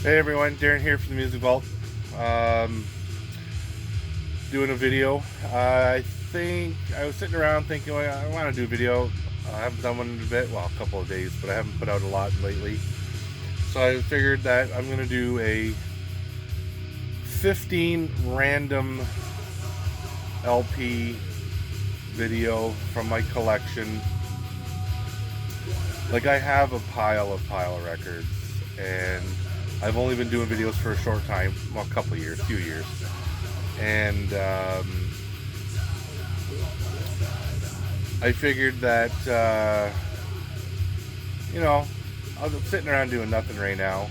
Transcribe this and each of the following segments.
Hey everyone, Darren here from the Music Vault. Um, Doing a video. I think I was sitting around thinking, well, I want to do a video. I haven't done one in a bit, well, a couple of days, but I haven't put out a lot lately. So I figured that I'm going to do a 15 random LP video from my collection. Like, I have a pile of records, and I've only been doing videos for a short time, well, a couple of years, few years, and I figured that I'm sitting around doing nothing right now,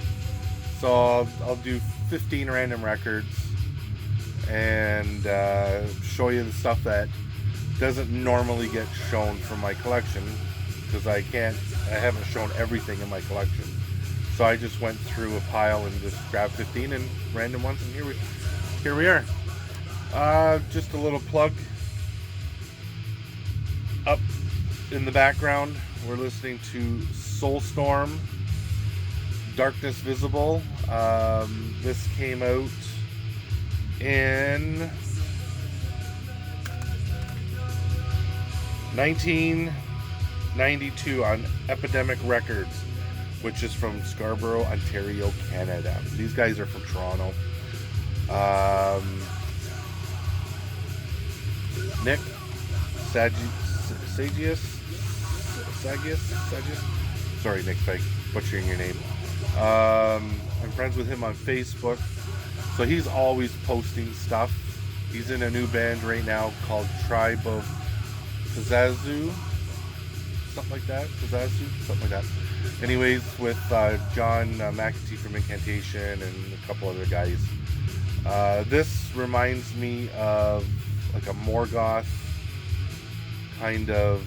so I'll do 15 random records and show you the stuff that doesn't normally get shown from my collection, because I haven't shown everything in my collection. So I just went through a pile and just grabbed 15 and random ones, and here we are. Just a little plug. Up in the background, we're listening to Soulstorm, Darkness Visible. This came out in 1992 on Epidemic Records, which is from Scarborough, Ontario, Canada. These guys are from Toronto. Nick Sagius. Sorry, Nick, if I'm butchering your name. I'm friends with him on Facebook, so he's always posting stuff. He's in a new band right now called Tribe of Pizazu, something like that. Anyways, with John McAtee from Incantation and a couple other guys. This reminds me of like a Morgoth kind of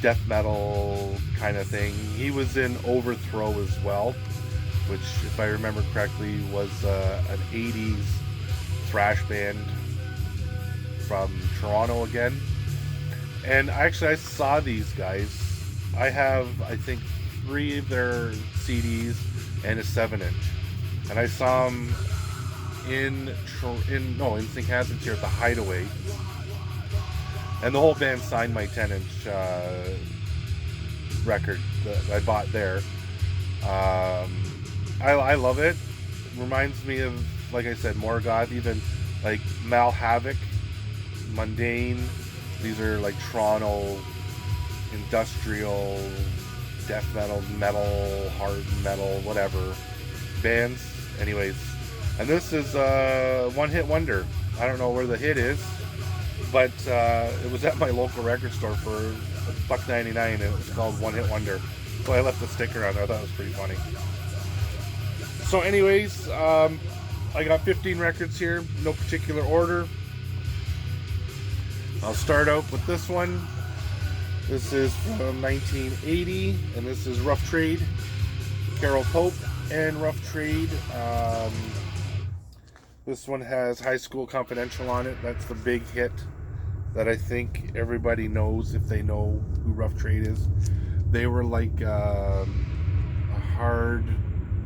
death metal kind of thing. He was in Overthrow as well, which, if I remember correctly, was an 80s thrash band from Toronto again. And actually, I saw these guys. I have, I think, 3 of their CDs and a 7-inch, and I saw them in St. Catharines here at the Hideaway, and the whole band signed my 10-inch record that I bought there. I love it. Reminds me of, like I said, Morgoth, even like Mal Havoc, Mundane. These are like Toronto industrial death metal, hard metal, whatever bands. Anyways, and this is a one-hit wonder. I don't know where the hit is, but it was at my local record store for $1.99, and it was called One Hit Wonder. So I left the sticker on there. I thought it was pretty funny. So anyways, I got 15 records here, no particular order. I'll start out with this one. This is from 1980, and this is Rough Trade, Carol Pope and Rough Trade. This one has High School Confidential on it. That's the big hit that I think everybody knows if they know who Rough Trade is. They were like a hard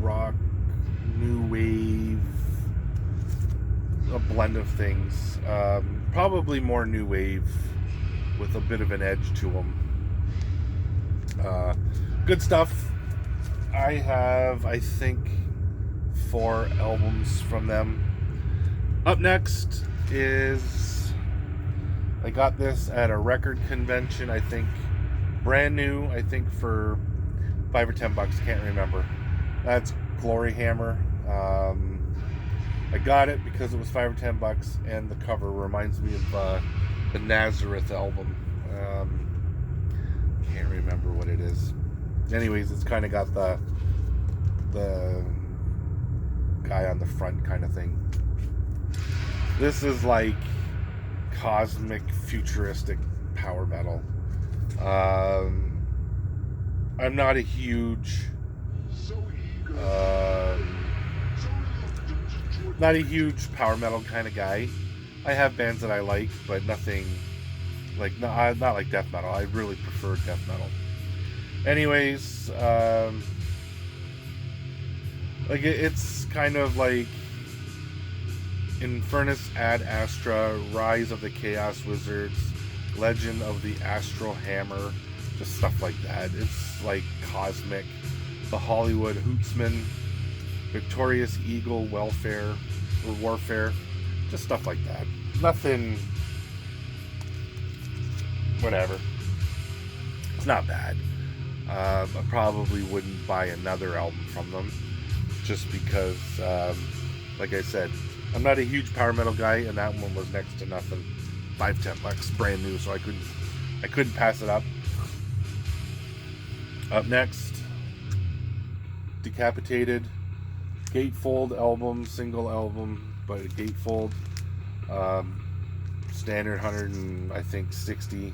rock, new wave, a blend of things. Probably more new wave with a bit of an edge to them. Good stuff. I have, I think, 4 albums from them. Up next is, I got this at a record convention, I think, brand new, I think for $5 or $10, can't remember. That's Glory Hammer. I got it because it was $5 or $10, and the cover reminds me of the Nazareth album. Can't remember what it is. Anyways, it's kind of got the guy on the front kind of thing. This is like cosmic, futuristic power metal. I'm not a huge power metal kind of guy. I have bands that I like, but nothing like, not like death metal. I really prefer death metal. Anyways, Like it's kind of like Infernus Ad Astra, Rise of the Chaos Wizards, Legend of the Astral Hammer, just stuff like that. It's like cosmic. The Hollywood Hootsman, Victorious Eagle Welfare or Warfare, just stuff like that. Nothing, whatever. It's not bad. I probably wouldn't buy another album from them just because, like I said, I'm not a huge power metal guy, and that one was next to nothing. $5-10, brand new, so I couldn't pass it up. Up next, Decapitated, gatefold album, single album, but a gatefold, standard 160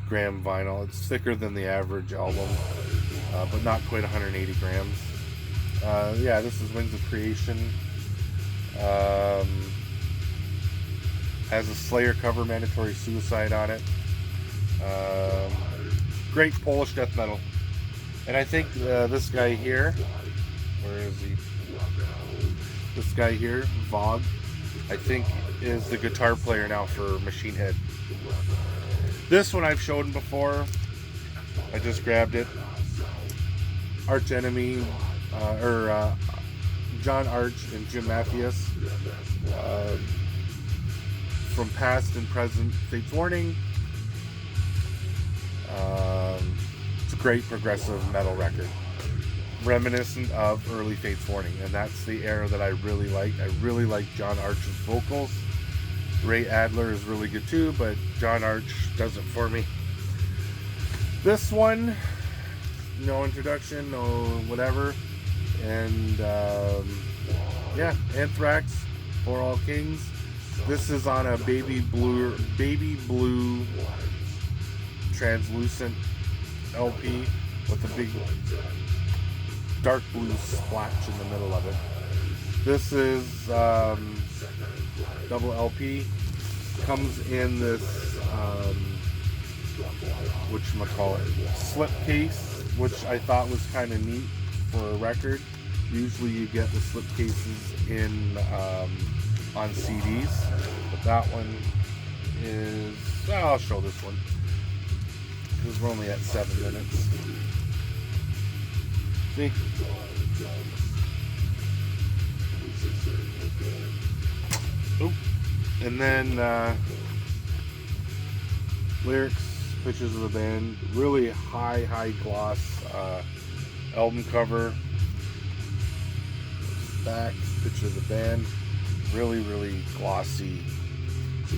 gram vinyl. It's thicker than the average album, but not quite 180 grams. Yeah, this is Wings of Creation. Has a Slayer cover, Mandatory Suicide, on it. Great Polish death metal. And I think this guy here, where is he? This guy here, Vogue, I think is the guitar player now for Machine Head. This one I've shown before. I just grabbed it. Arch Enemy, John Arch and Jim Mathias. From past and present Fate's Warning. It's a great progressive metal record, reminiscent of early Fate's Warning, and that's the era that I really like. I really like John Arch's vocals. Ray Adler is really good too, but John Arch does it for me. This one, no introduction, no whatever, and yeah, Anthrax, For All Kings. This is on a baby blue translucent LP with a big dark blue splotch in the middle of it. This is double LP. Comes in this whatchamacallit, slip case, which I thought was kind of neat for a record. Usually you get the slip cases in on CDs, but that one is, well, I'll show this one because we're only at 7 minutes. See? Oop. And then lyrics, pictures of the band, really high gloss album cover, back, picture of the band, really glossy,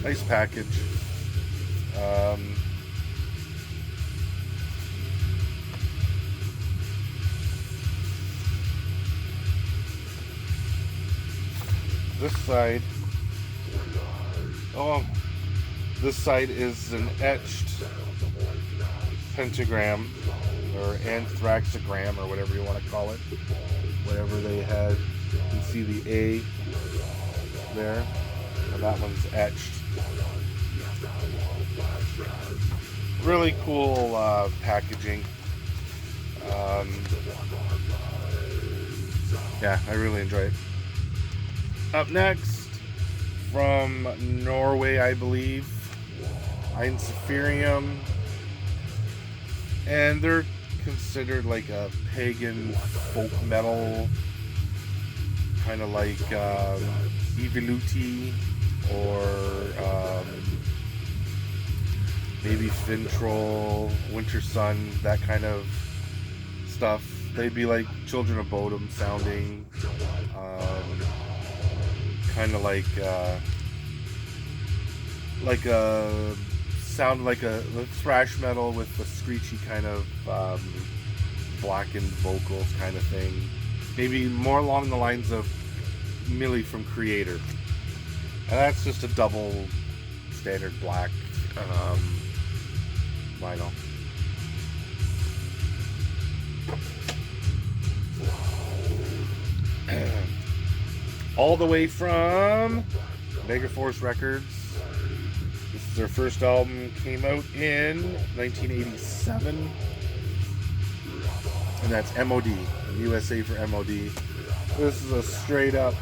nice package. This side, this side is an etched pentagram or anthraxogram or whatever you want to call it. Whatever they had, you can see the A there, and that one's etched. Really cool packaging. Yeah, I really enjoy it. Up next, from Norway, I believe, Einsiferium, and they're considered like a pagan folk metal, kind of like Eviluti or maybe Fintroll, Winter Sun, that kind of stuff. They'd be like Children of Bodom sounding, kind of like a sound like a thrash metal with the screechy kind of blackened vocals kind of thing. Maybe more along the lines of Millie from Creator. And that's just a double standard black vinyl. All the way from Megaforce Records. This is their first album, came out in 1987. and that's MOD, USA for MOD. This is a straight up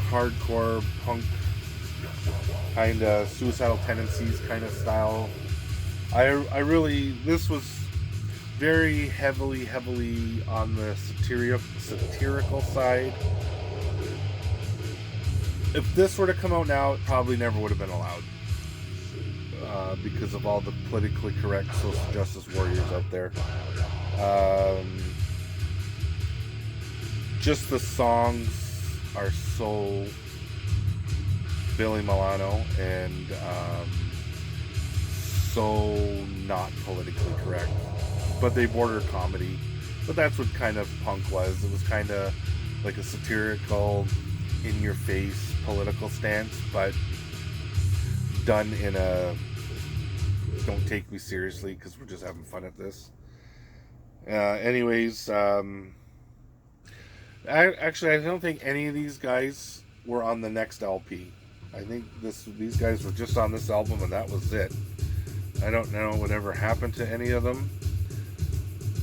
hardcore punk kind of Suicidal Tendencies kind of style. I really, this was very heavily on the satirical side. If this were to come out now, it probably never would have been allowed because of all the politically correct social justice warriors out there. Just the songs are so Billy Milano and so not politically correct, but they border comedy. But that's what kind of punk was. It was kind of like a satirical, in-your-face political stance, but done in a don't take me seriously because we're just having fun at this. Anyways, actually, I don't think any of these guys were on the next LP. I think these guys were just on this album, and that was it. I don't know whatever happened to any of them.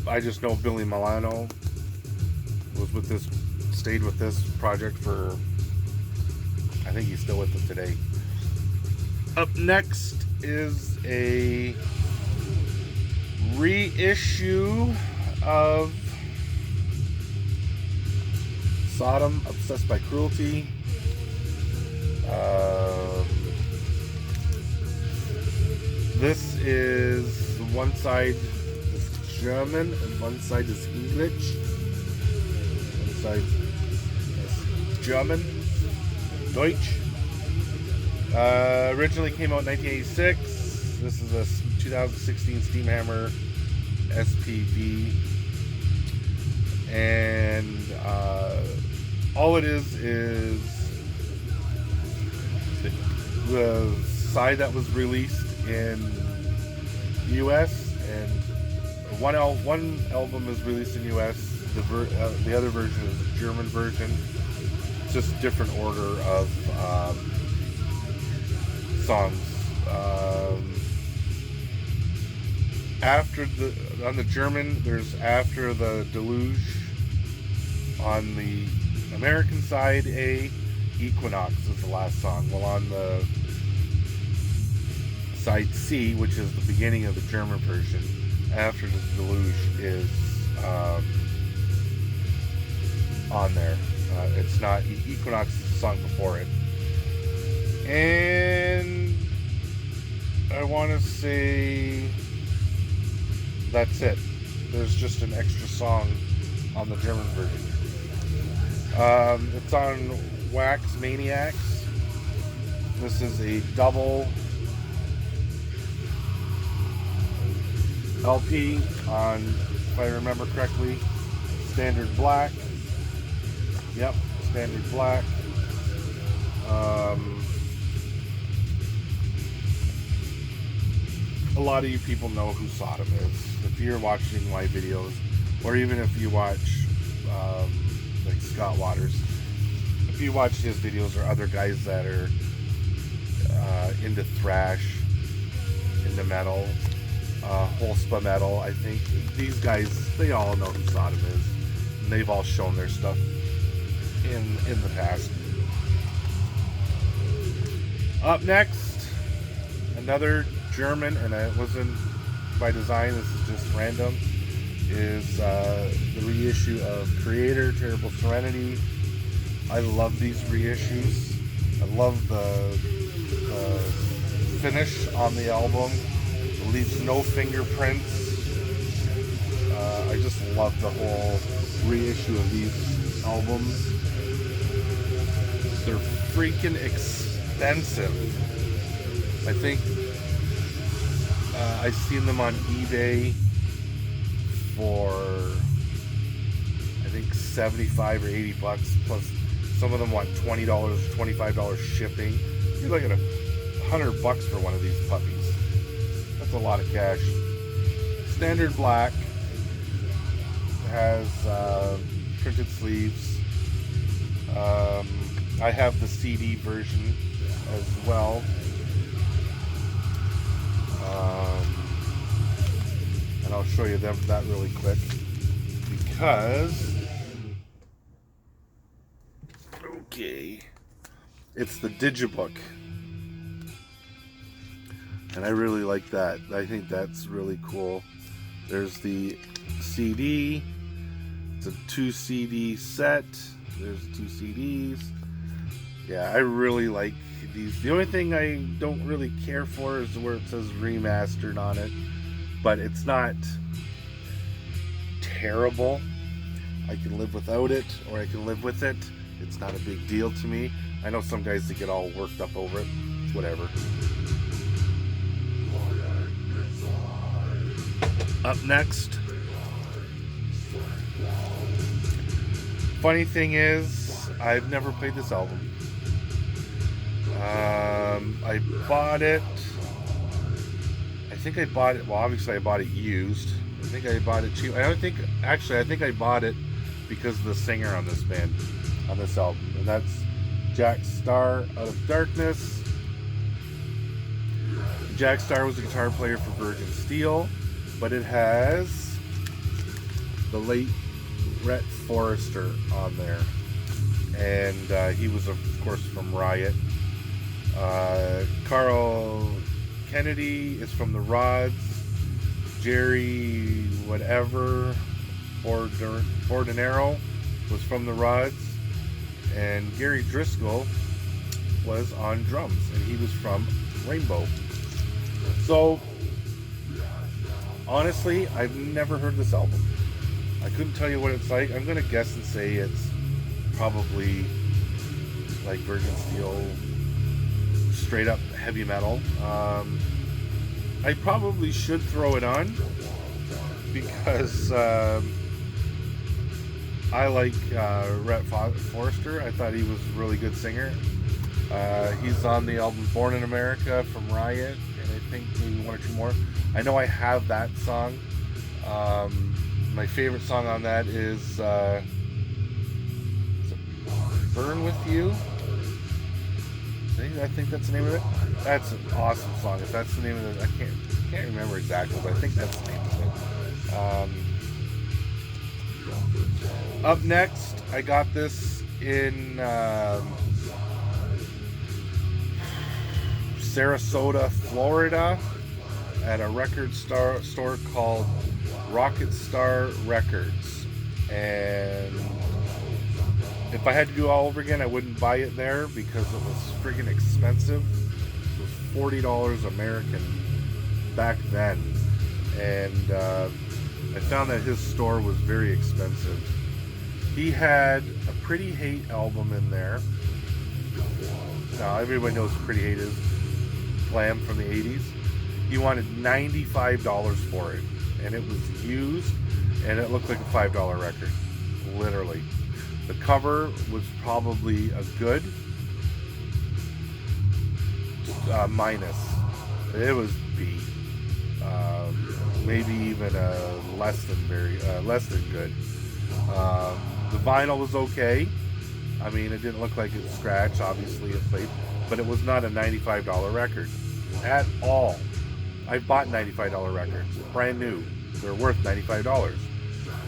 I just know Billy Milano stayed with this project for, I think he's still with them today. Up next is a reissue of Sodom, Obsessed by Cruelty. This is one side is German and one side is English. One side is German, Deutsch. Originally came out in 1986. This is a 2016 Steamhammer SPV, and all it is the side that was released in the U.S. and one album is released in the U.S. The other version is a German version. It's just a different order of songs. On the German, there's After the Deluge. On the American side, Equinox is the last song. Well, on the side C, which is the beginning of the German version, After the Deluge is on there. It's not Equinox is the song before it. And I want to say that's it. There's just an extra song on the German version. It's on Wax Maniacs. This is a double LP on, if I remember correctly, Standard Black. Yep, Standard Black. A lot of you people know who Sodom is. If you're watching my videos, or even if you watch like Scott Waters, if you watch his videos, or other guys that are into thrash, into metal, Holspa metal, I think these guys, they all know who Sodom is, and they've all shown their stuff in the past. Up next, another German, and it wasn't by design, this is just random, is the reissue of Creator, Terrible Serenity. I love these reissues. I love the finish on the album. It leaves no fingerprints. I just love the whole reissue of these albums. They're freaking expensive. I think I've seen them on eBay for, I think, $75 or $80 plus some of them want $20 or $25 shipping. You're looking at $100 for one of these puppies. That's a lot of cash. Standard Black has printed sleeves. I have the CD version as well. and I'll show you that really quick because it's the Digibook, and I really like that. I think that's really cool. There's the CD. It's a 2 CD set. There's 2 CDs. Yeah, I really like these. The only thing I don't really care for is where it says remastered on it, but it's not terrible. I can live without it, or I can live with it. It's not a big deal to me. I know some guys that get all worked up over it. Whatever. Up next. Funny thing is, I've never played this album. I bought it. I think I bought it. Well, obviously I bought it used. I think I bought it cheap. I think I bought it because of the singer on this band, on this album, and that's Jack Starr out of Darkness. Jack Starr was a guitar player for Virgin Steel, but it has the late Rhett Forrester on there, and he was of course from Riot. Carl Kennedy is from the Rods. Jerry whatever Bordenero was from the Rods, and Gary Driscoll was on drums, and he was from Rainbow. So honestly, I've never heard this album. I couldn't tell you what it's like. I'm gonna guess and say it's probably like Virgin Steel, straight up heavy metal. I probably should throw it on because I like Rhett Forrester. I thought he was a really good singer. He's on the album Born in America from Riot, and I think maybe one or two more. I know I have that song. My favorite song on that is Burn With You. I think that's the name of it. That's an awesome song. If that's the name of it, I can't remember exactly, but I think that's the name of it. Up next, I got this in Sarasota, Florida, at a record store called Rocket Star Records, and if I had to do it all over again, I wouldn't buy it there because it was freaking expensive. It was $40 American back then, and I found that his store was very expensive. He had a Pretty Hate album in there. Now everybody knows what Pretty Hate is, glam from the 80s. He wanted $95 for it, and it was used, and it looked like a $5 record, literally. The cover was probably a good minus. It was B, maybe even a less than good. The vinyl was okay. I mean, it didn't look like it was scratched. Obviously, it played, but it was not a $95 record at all. I bought $95 records, brand new. They're worth $95.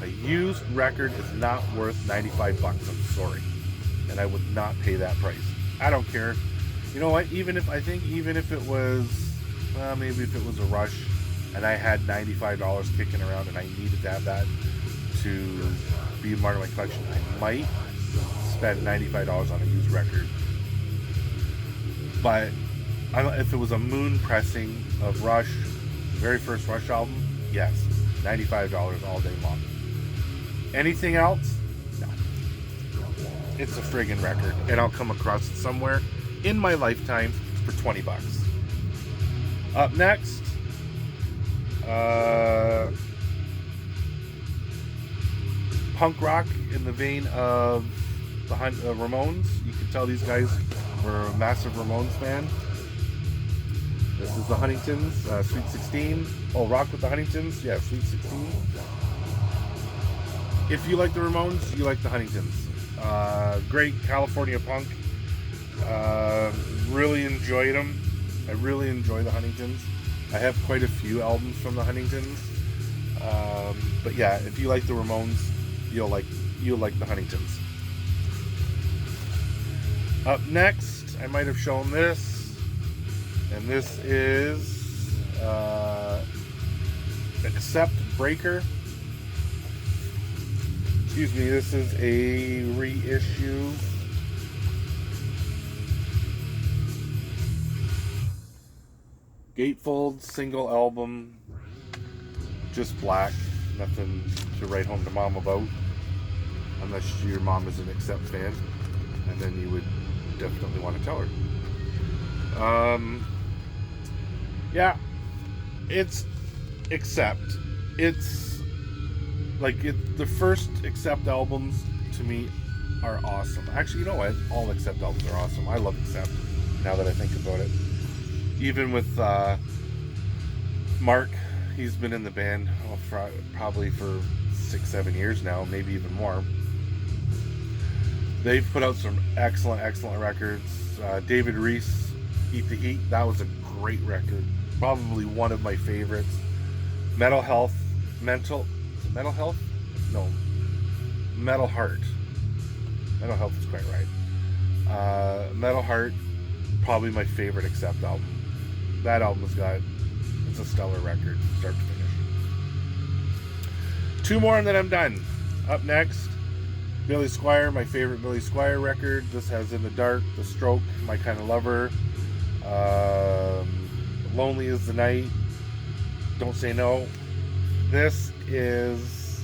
A used record is not worth $95. I'm sorry, and I would not pay that price. I don't care. You know what? Even if it was, maybe if it was a Rush, and I had $95 kicking around, and I needed to have that to be a part of my collection, I might spend $95 on a used record. But if it was a moon pressing of Rush, the very first Rush album, yes, $95 all day long. Anything else? No. It's a friggin' record, and I'll come across it somewhere in my lifetime for $20. Up next, punk rock in the vein of the Ramones. You can tell these guys were a massive Ramones fan. This is the Huntingtons, Sweet 16. Oh, Rock with the Huntingtons? Yeah, Sweet 16. If you like the Ramones, you like the Huntingtons. Great California punk. Really enjoyed them. I really enjoy the Huntingtons. I have quite a few albums from the Huntingtons. But yeah, if you like the Ramones, you'll like the Huntingtons. Up next, I might have shown this, and this is Accept Breaker. Excuse me, this is a reissue. Gatefold single album, just black, nothing to write home to mom about, unless your mom is an Accept fan, and then you would definitely want to tell her. Yeah, it's Accept. It's like the first Accept albums to me are awesome. Actually, you know what? All Accept albums are awesome. I love Accept now that I think about it. Even with Mark, he's been in the band probably for 6-7 years now, maybe even more. They've put out some excellent records. David Reese, Eat the Heat, that was a great record. Probably one of my favorites. Metal Heart. Metal Heart is quite right. Metal Heart, probably my favorite Accept album. That album's it's a stellar record, start to finish. 2 more and then I'm done. Up next, Billy Squier, my favorite Billy Squier record. This has In the Dark, The Stroke, My Kind of Lover, Lonely as the Night, Don't Say No. This is,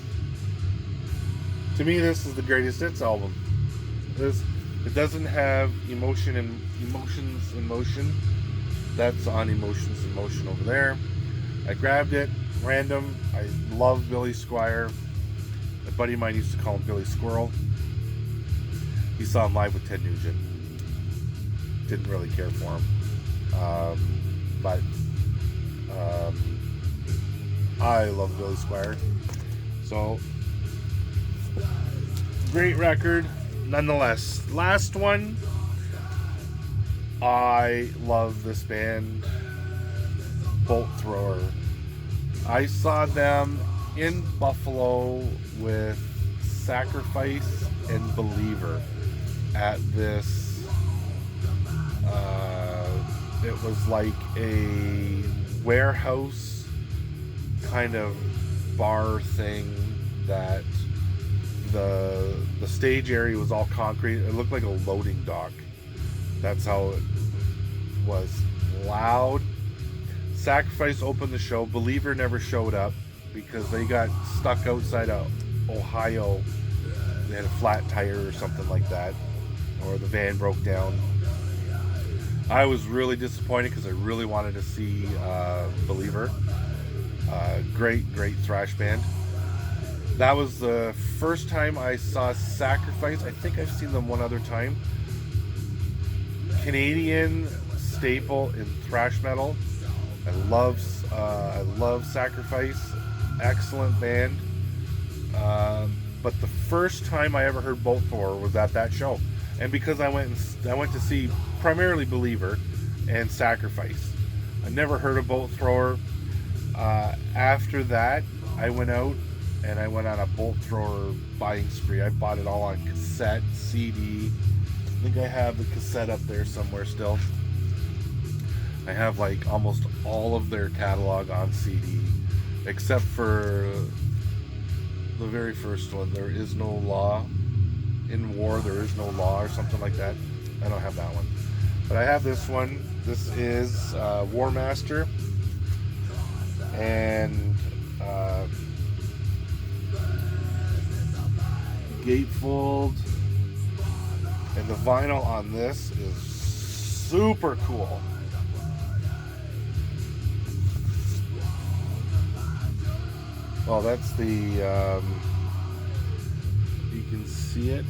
to me, this is the greatest hits album. It doesn't have Emotions in Motion. That's on Emotions in Motion over there. I grabbed it, random. I love Billy Squier. A buddy of mine used to call him Billy Squirrel. He saw him live with Ted Nugent. Didn't really care for him. But I love Billy Squier. So, great record, nonetheless. Last one. I love this band, Bolt Thrower. I saw them in Buffalo with Sacrifice and Believer at this, it was like a warehouse kind of bar thing that the stage area was all concrete. It looked like a loading dock. That's how it was. Loud. Sacrifice opened the show. Believer never showed up because they got stuck outside of Ohio. They had a flat tire or something like that, or the van broke down. I was really disappointed because I really wanted to see Believer. Great thrash band. That was the first time I saw Sacrifice. I think I've seen them one other time. Canadian staple in thrash metal. I love Sacrifice. Excellent band. But the first time I ever heard Bolt Thrower was at that show, and because I went to see primarily Believer and Sacrifice. I never heard of Bolt Thrower. After that, I went out and I went on a Bolt Thrower buying spree. I bought it all on cassette, CD. I think I have the cassette up there somewhere still. I have like almost all of their catalog on CD, except for the very first one, There Is No Law. In War, There Is No Law, or something like that. I don't have that one. But I have this one. This is War Master. And gatefold. And the vinyl on this is super cool. Well, that's the, you can see it.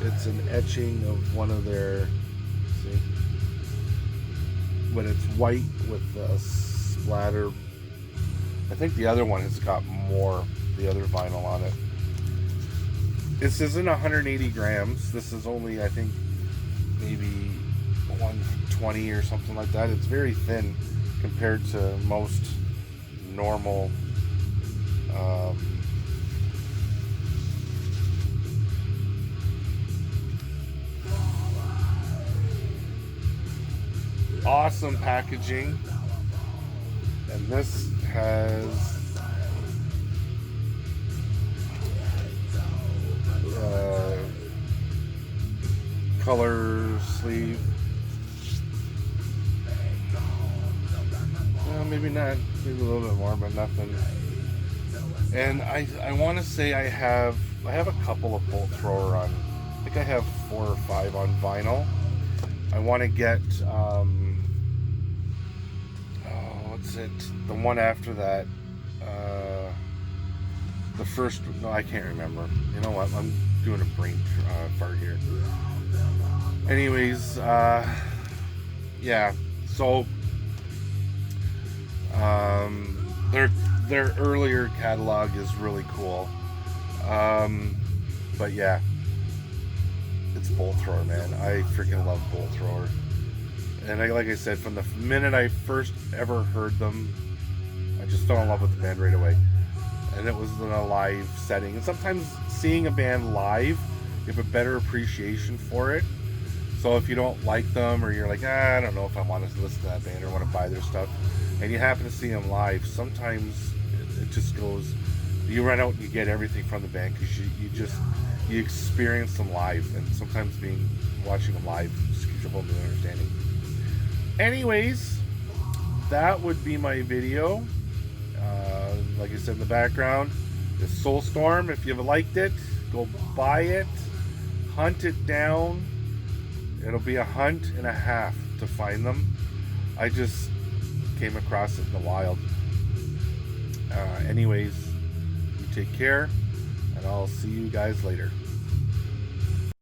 It's an etching of one of their, see? When it's white with the splatter. I think the other one has got more, the other vinyl on it. This isn't 180 grams. This is only, I think, maybe 120 or something like that. It's very thin compared to most normal Awesome packaging, and this has color sleeve. Well, maybe not, maybe a little bit more, but nothing. And I want to say I have a couple of bolt thrower on. I think I have 4 or 5 on vinyl. I want to get what's it? The one after that. The first. No, I can't remember. You know what? I'm doing a brain fart here. Anyways, yeah. So their earlier catalog is really cool. But yeah, it's bolt thrower, man. I freaking love bolt thrower. And like I said, from the minute I first ever heard them, I just fell in love with the band right away. And it was in a live setting. And sometimes seeing a band live, you have a better appreciation for it. So if you don't like them, or you're like, I don't know if I want to listen to that band or want to buy their stuff, and you happen to see them live, sometimes it just goes, you run out and you get everything from the band, because you experience them live, and sometimes watching them live just gives you a whole new understanding. Anyways, that would be my video. Like I said in the background, is Soulstorm. If you've liked it, go buy it, hunt it down. It'll be a hunt and a half to find them. I just came across it in the wild. Anyways, you take care, and I'll see you guys later.